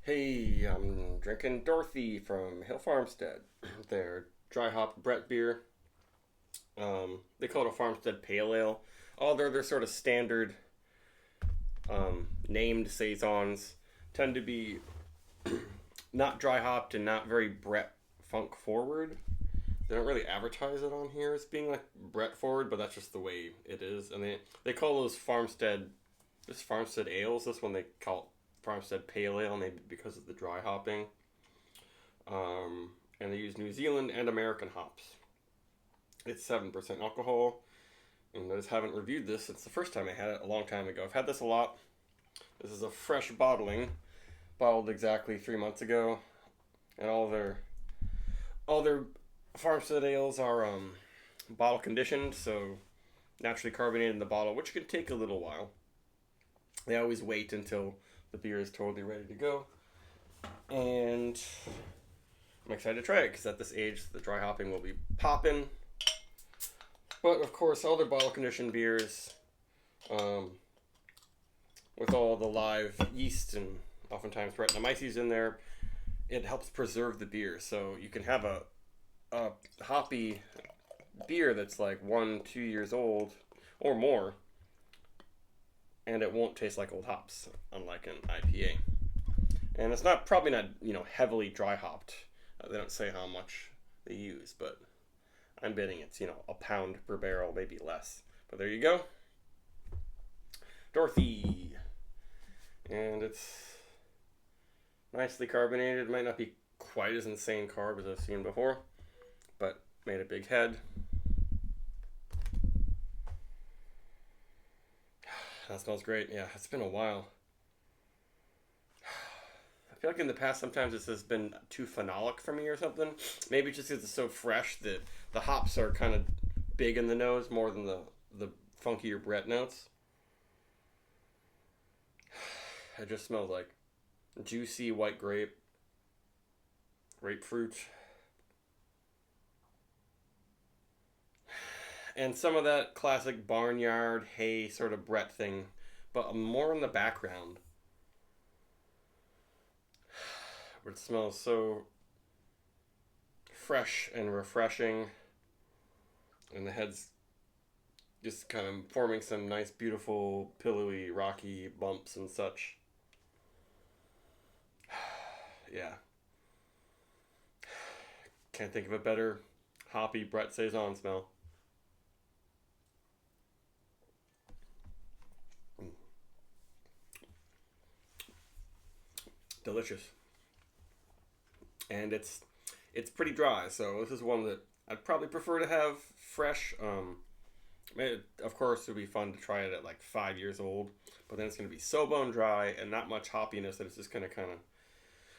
Hey, I'm drinking Dorothy from Farmstead. Their dry hop Brett beer. They call it a Farmstead Pale Ale. All their sort of standard named saisons tend to be not dry hopped and not very Brett funk forward. They don't really advertise it on here as being like Brett forward, but that's just the way it is. And they call those Farmstead ales. This one they call it Farmstead Pale Ale, maybe because of the dry hopping. And they use New Zealand and American hops. It's 7% alcohol, and I just haven't reviewed this since the first time I had it a long time ago. I've had this a lot. This is a fresh bottling, bottled exactly 3 months ago, and all their farmstead ales are bottle conditioned, so naturally carbonated in the bottle, which can take a little while. They always wait until the beer is totally ready to go, and I'm excited to try it because at this age, the dry hopping will be popping. But of course, all their bottle conditioned beers, um, with all the live yeast and oftentimes Brettanomyces in there, it helps preserve the beer. So you can have a hoppy beer that's like 1, 2 years old or more, and it won't taste like old hops, unlike an IPA. And it's probably not heavily dry hopped. They don't say how much they use, but I'm betting it's a pound per barrel, maybe less. But there you go, Dorothy, and it's nicely carbonated. It might not be quite as insane carb as I've seen before, but made a big head. That smells great. Yeah, it's been a while. I feel like in the past sometimes this has been too phenolic for me or something. Maybe just because it's so fresh that the hops are kind of big in the nose more than the funkier Brett notes. It just smells like juicy white grapefruit, and some of that classic barnyard hay sort of Brett thing, but more in the background. It smells so fresh and refreshing, and the head's just kind of forming some nice, beautiful, pillowy, rocky bumps and such. Yeah, can't think of a better hoppy Brett Saison smell. Mm. Delicious, and it's pretty dry. So this is one that I'd probably prefer to have fresh. Of course, it would be fun to try it at like 5 years old, but then it's going to be so bone dry and not much hoppiness that it's just going to kind of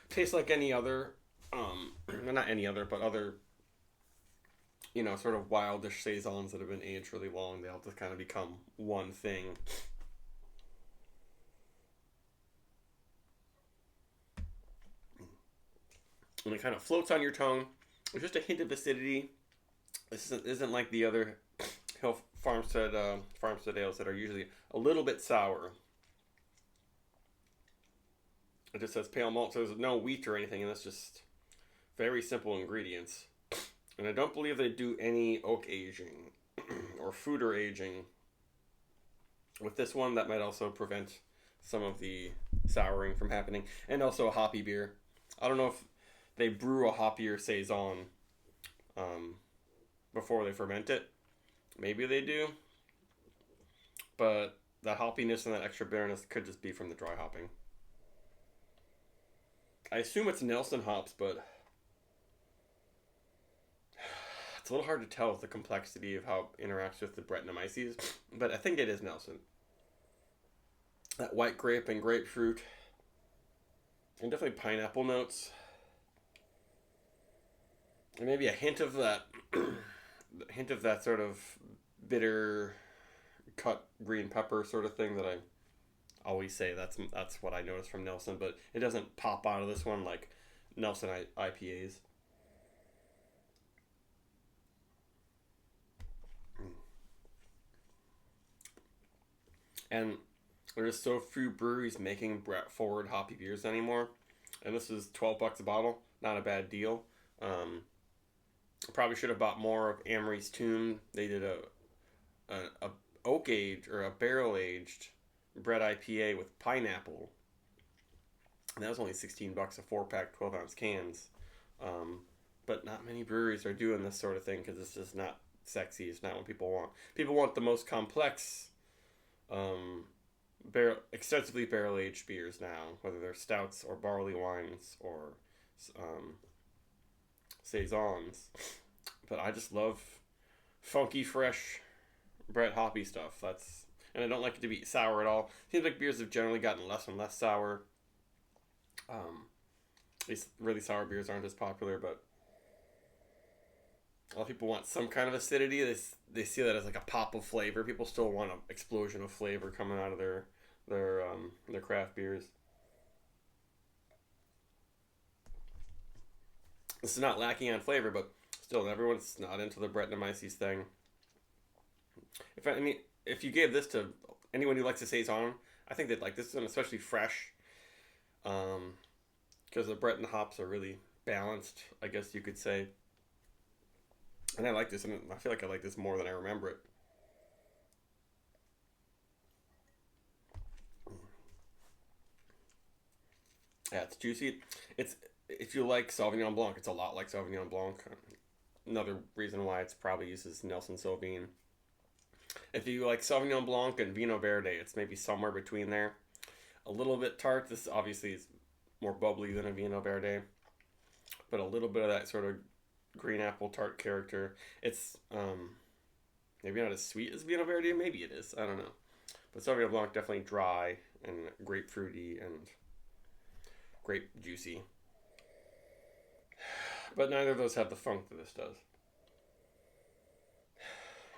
taste like any other, not any other, but other, sort of wildish saisons that have been aged really long. They'll just kind of become one thing. And it kind of floats on your tongue. There's just a hint of acidity. This isn't like the other Hill Farmstead ales that are usually a little bit sour. It just says pale malt, so there's no wheat or anything, and it's just very simple ingredients. And I don't believe they do any oak aging or foeder aging. With this one, that might also prevent some of the souring from happening, and also a hoppy beer. I don't know if they brew a hoppier saison um, before they ferment it. Maybe they do, but that hoppiness and that extra bitterness could just be from the dry hopping. I assume it's Nelson hops, but it's a little hard to tell with the complexity of how it interacts with the Brettanomyces, but I think it is Nelson. That white grape and grapefruit, and definitely pineapple notes, and maybe a hint of that, hint of that sort of bitter cut green pepper sort of thing that I always say that's what I notice from Nelson, but it doesn't pop out of this one like Nelson IPAs. And there's so few breweries making Brett forward hoppy beers anymore. and this is $12 a bottle. Not a bad deal. Probably should have bought more of Amory's Tomb. They did a oak aged or a barrel aged bread IPA with pineapple. And that was only $16 a 4 pack, 12-ounce cans. But not many breweries are doing this sort of thing because it's just not sexy. It's not what people want. People want the most complex, extensively barrel aged beers now, whether they're stouts or barley wines or saisons. But I just love funky, fresh, bread hoppy stuff. And I don't like it to be sour at all. Seems like beers have generally gotten less and less sour. These really sour beers aren't as popular, but a lot of people want some kind of acidity. They see that as like a pop of flavor. People still want an explosion of flavor coming out of their craft beers. This is not lacking on flavor, but still, everyone's not into the Brettanomyces thing. If you gave this to anyone who likes a saison, I think they'd like this one, especially fresh. Because the Breton hops are really balanced, I guess you could say. And I like this, and I feel like I like this more than I remember it. Yeah, it's juicy. If you like Sauvignon Blanc, it's a lot like Sauvignon Blanc. Another reason why it's probably uses Nelson Sauvin. If you like Sauvignon Blanc and Vino Verde, it's maybe somewhere between there. A little bit tart. This obviously is more bubbly than a Vino Verde, but a little bit of that sort of green apple tart character. It's maybe not as sweet as Vino Verde. Maybe it is. I don't know. But Sauvignon Blanc definitely dry and grapefruity and grape juicy. But neither of those have the funk that this does.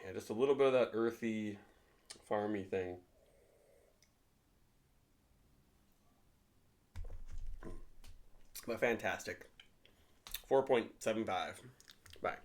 Yeah, just a little bit of that earthy, farmy thing. But fantastic. 4.75. Bye.